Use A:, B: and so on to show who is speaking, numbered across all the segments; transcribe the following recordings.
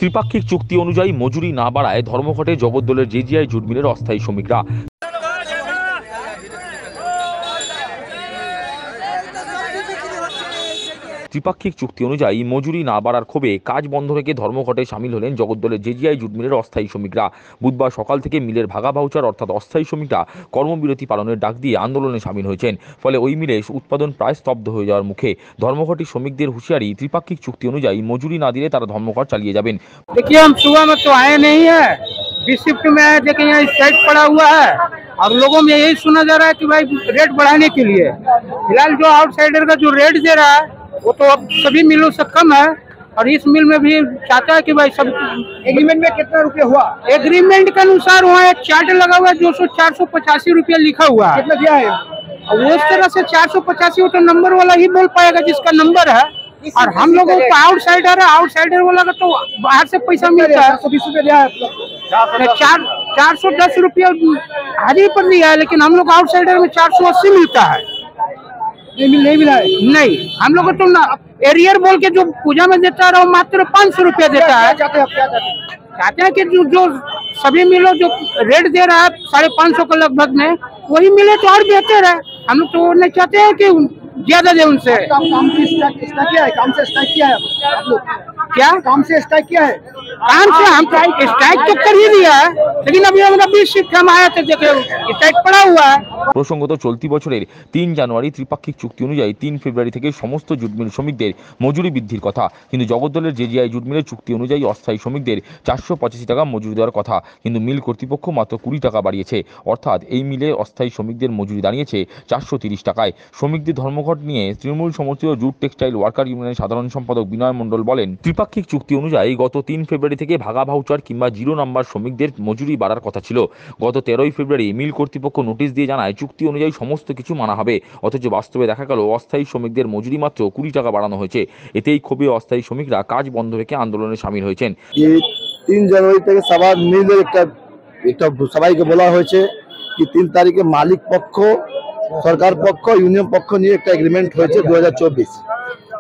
A: ত্রিপাক্ষিক চুক্তি অনুযায়ী মজুরি না বাড়ায় ধর্মঘটে জগদ্দলের জেজিআই জুট মিলের অস্থায়ী শ্রমিকরা। ত্রিপাক্ষিক চুক্তি অনুযায়ী মজুরি না বাড়ার ক্ষোভে কাজ বন্ধ রেখে ধর্মঘটে সামিল হলেন জগদ্দলের জেজিআই জুট মিলের অস্থায়ী শ্রমিকরা। বুধবার সকাল থেকে মিলের ভাগা ভাউচার অর্থাৎ অস্থায়ী শ্রমিকরা কর্মবিরতি পালনের ডাক দিয়ে আন্দোলনে সামিল হয়েছেন। ফলে ওই মিলে উৎপাদন প্রায় স্তব্ধ হয়ে যাওয়ার মুখে। ধর্মঘটী শ্রমিকদের হুঁশিয়ারি, ত্রিপাক্ষিক চুক্তি অনুযায়ী মজুরি না দিলে তারা ধর্মঘট চালিয়ে যাবেন।
B: देखिए हम सुबह में तो आए नहीं है, बी शिफ्ट में आए, देखिए यहाँ स्ट्राइक पड़ा हुआ है और लोगों में यही सुना जा रहा है कि भाई रेट बढ़ाने के लिए। फिलहाल जो आउटसाइडर का जो रेट दे रहा है वो तो अब सभी मिलों से कम है और इस मिल में भी चाहता है कि भाई सब।
C: एग्रीमेंट में कितना रुपया हुआ?
B: एग्रीमेंट के अनुसार वहाँ एक चार्ट लगा हुआ है, 485 रुपया लिखा हुआ है।
C: कितना दिया है?
B: उस तरह से 485 वो तो नंबर वाला ही बोल पाएगा जिसका नंबर है, और हम लोगों को आउटसाइडर है, आउटसाइडर वाला का तो बाहर से पैसा मिलता है।
C: 420 रुपया दिया है?
B: 410 रुपया हाजिरी पर दिया है, लेकिन हम लोग आउटसाइडर में 480 मिलता है।
C: नहीं मिला है?
B: नहीं, हम लोग को तो ना एरियर बोल के जो पूजा में देता है वो मात्र 500 रुपया देता है। चाहते हैं कि जो सभी मिलो जो रेट दे रहा है 550 के लगभग में वही मिले तो और बेहतर है। हम लोग तो नहीं चाहते हैं कि ज्यादा दे उनसे।
C: काम से स्ट्राइक किया है? काम से स्ट्राइक किया है आप लोग?
B: क्या
C: काम से स्ट्राइक किया है?
B: काम से हम स्ट्राइक तो कर ही दिया है, लेकिन अभी हमारा 20 शिफ्ट हम आए थे, देखे स्ट्राइक पड़ा हुआ है।
A: প্রসঙ্গত চলতি বছরের 3 জানুয়ারি ত্রিপাক্ষিক চুক্তি অনুযায়ী 3 ফেব্রুয়ারি থেকে সমস্ত জুট মিল শ্রমিকদের মজুরি বৃদ্ধির কথা, কিন্তু জগদ্দলের জেজিআই জুট মিলের চুক্তি অনুযায়ী অস্থায়ী শ্রমিকদের 485 টাকা মজুরি দেওয়ার কথা, কিন্তু মিল কর্তৃপক্ষ মাত্র 20 টাকা বাড়িয়েছে। অর্থাৎ এই মিলে অস্থায়ী শ্রমিকদের মজুরি দাঁড়িয়েছে 430 টাকায়। শ্রমিকদের ধর্মঘট নিয়ে তৃণমূল সমর্থিত জুট টেক্সটাইল ওয়ার্কার ইউনিয়নের সাধারণ সম্পাদক বিনয় মণ্ডল বলেন, ত্রিপাক্ষিক চুক্তি অনুযায়ী গত 3 ফেব্রুয়ারি থেকে ভাগা ভাউচার কিংবা 0 নাম্বার শ্রমিকদের মজুরি বাড়ার কথা ছিল। গত 13 ফেব্রুয়ারি মিল কর্তৃপক্ষ নোটিশ দিয়ে জানায় চুক্তি অনুযায়ী সমস্ত কিছু মানা হবে, অথচ বাস্তবে দেখা গেল অস্থায়ী শ্রমিকদের মজুরি মাত্র 20 টাকা বাড়ানো হয়েছে। এতেই ক্ষোভে অস্থায়ী শ্রমিকরা কাজ বন্ধ রেখে আন্দোলনে সামিল হয়েছেন।
D: 3 জানুয়ারি থেকে সবার মিলের একটা সবাইকে বলা হয়েছে কি 3 তারিখে মালিক পক্ষ, সরকার পক্ষ, ইউনিয়ন পক্ষ নিয়ে একটা এগ্রিমেন্ট হয়েছে 2024।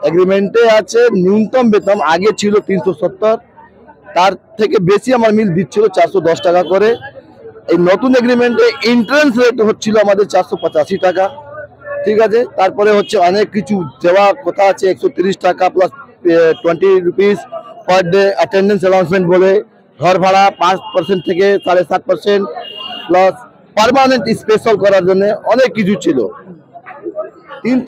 D: এগ্রিমেন্টে আছে ন্যূনতম বেতন আগে ছিল 370, তার থেকে বেশি আমার মিল দিচ্ছিল 410 টাকা করে। এই নতুন এগ্রিমেন্টে এন্ট্রান্স রেট হচ্ছিল আমাদের 485 টাকা, ঠিক আছে। তারপরে হচ্ছে অনেক কিছু দেওয়া কথা আছে, 130 টাকা plus 20 rupees per day attendance allowancement বলে, ঘর ভাড়া 5% থেকে 7.5% প্লাস পার্মানেন্ট স্পেশাল করার জন্য অনেক কিছু ছিল। 3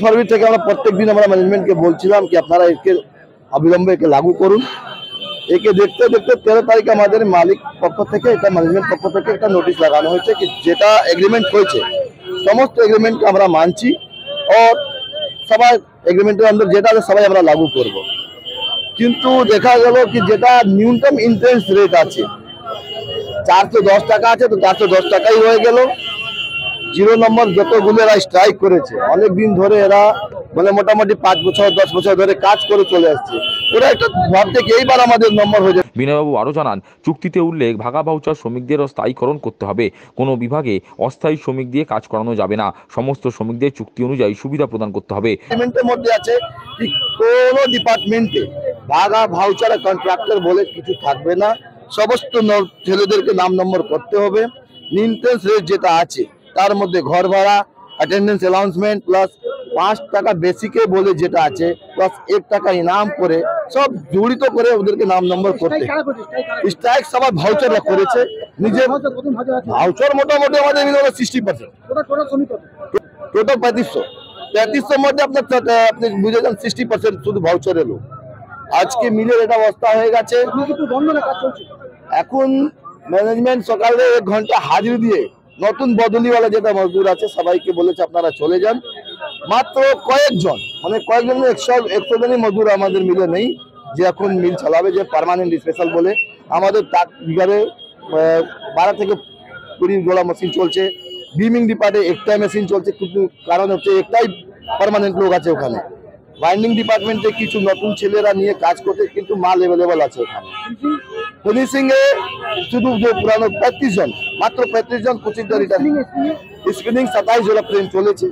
D: ফেব্রুয়ারি থেকে আমরা প্রত্যেক দিন আমরা ম্যানেজমেন্টকে বলছিলাম কি আপনারা একে অবিলম্বে একে লাগু করুন। একে দেখতে দেখতে 13 তারিখে আমাদের মালিক পক্ষ থেকে এটা ম্যানেজমেন্ট পক্ষ থেকে একটা নোটিশ লাগানো হয়েছে কি যেটা এগ্রিমেন্ট হয়েছে সমস্ত এগ্রিমেন্টকে আমরা মানছি और সবাই এগ্রিমেন্টের আন্ডার যেটা আছে সবাই আমরা লাগু করব। কিন্তু দেখা গেল কি যেটা ন্যূনতম ইন্টারেস্ট রেট আছে 410 টাকা আছে, তো 410 টাকাই হয়ে গেল। 0 নম্বর যতগুলো এরা স্ট্রাইক করেছে অনেক দিন ধরে, এরা মানে মোটামুটি 5 বছর 10 বছর ধরে কাজ করে চলে আসছে, ওরা একটা ভাবছে কি এইবার আমাদের নম্বর হয়ে যাবে।
A: বিনয়বাবু আরও জানান, চুক্তিতে উল্লেখ ভাগা ভাউচার শ্রমিকদেরও স্থায়ীকরণ করতে হবে, কোনো বিভাগে অস্থায়ী শ্রমিক দিয়ে কাজ করানো যাবে না, সমস্ত শ্রমিকদের চুক্তি অনুযায়ী সুবিধা প্রদান করতে হবে।
D: এগ্রিমেন্টের মধ্যে আছে কি কোনো ডিপার্টমেন্টে ভাগা ভাউচার কন্ট্রাক্টর বলে কিছু থাকবে না, সমস্ত ছেলেদেরকে নাম নম্বর করতে হবে। ন্যূনতম রেট যেটা আছে তার মধ্যে ঘর ভাড়া, অ্যাটেন্ডেন্স অ্যালাউন্সমেন্ট প্লাস 5 টাকা বেসিকে বলে যেটা আছে প্লাস 1 টাকা ইনাম করে সব জড়িত করে ওদেরকে নাম নম্বর করতে। স্ট্রাইক সবাই ভাউচাররা করেছে, নিজের ভাউচার মোটামুটি আমাদের 60%, টোটাল 3500 মধ্যে আপনি বুঝে যান 60% শুধু ভাউচার এলো। আজকে মিলের এটা অবস্থা হয়ে গেছে। এখন ম্যানেজমেন্ট সকালে 1 ঘন্টা হাজিরি দিয়ে নতুন বদলিওয়ালা যেটা মজদুর আছে সবাইকে বলেছে আপনারা চলে যান। মাত্র কয়েকজন মানে কয়েকজন 100 জনই মজদুর আমাদের মিলে নেই যে এখন মিল চালাবে, যে পার্মানেন্ট স্পেশাল বলে। আমাদের তার বিঘারে 12 থেকে 20 জোড়া মেশিন চলছে, বিমিং ডিপার্টে একটাই মেশিন চলছে, কিন্তু কারণ হচ্ছে একটাই পার্মানেন্ট লোক আছে ওখানে। বাইন্ডিং ডিপার্টমেন্টে কিছু নতুন ছেলেরা নিয়ে কাজ করতে, কিন্তু মাল অ্যাভেলেবল আছে ওখানে। ফিনিশিং এ শুধু যে পুরানো 35 জন, মাত্র 35 জন 25 জন রিটার্ন। স্পিনিং 27 জোড়া ফ্রেম চলেছে।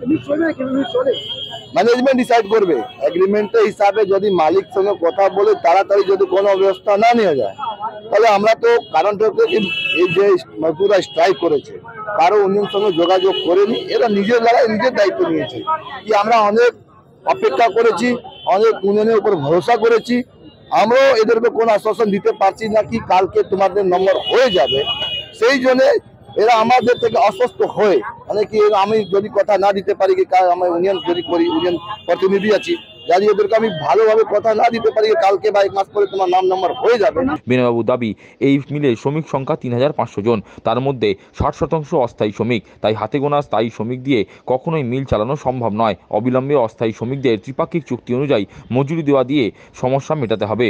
D: ম্যানেজমেন্ট ডিসাইড করবে। এগ্রিমেন্টের হিসাবে যদি মালিক সঙ্গে কথা বলে তাড়াতাড়ি যদি কোনো ব্যবস্থা না নেওয়া যায়, তাহলে আমরা তো কারণ এই যে মজদুররা স্ট্রাইক করেছে কারো ইউনিয়ন সঙ্গে যোগাযোগ করেনি, এরা নিজের লড়াই নিজের দায়িত্ব নিয়েছে। কি আমরা অনেক অপেক্ষা করেছি, অনেক ইউনিয়নের উপর ভরসা করেছি, আমরাও এদেরকে কোনো আশ্বাসন দিতে পারছি না কি কালকে তোমাদের নম্বর হয়ে যাবে। সেই জন্য এরা আমাদের থেকে অসুস্থ হয়ে, মানে কি আমি যদি কথা না দিতে পারি কি আমার ইউনিয়ন যদি করি, ইউনিয়ন প্রতিনিধি আছি, যদি এদেরকে আমি ভালোভাবে কথা না দিতে পারি কালকে বা 1 মাস পরে তোমার নম্বর হয়ে যাবে।
A: বিনয়বাবু দাবি, এই মিলে শ্রমিক সংখ্যা 3500 জন, তার মধ্যে 60% অস্থায়ী শ্রমিক, তাই হাতে গোনা স্থায়ী শ্রমিক দিয়ে কখনোই মিল চালানো সম্ভব নয়। অবিলম্বে অস্থায়ী শ্রমিকদের ত্রিপাক্ষিক চুক্তি অনুযায়ী মজুরি দেওয়া দিয়ে সমস্যা মেটাতে হবে।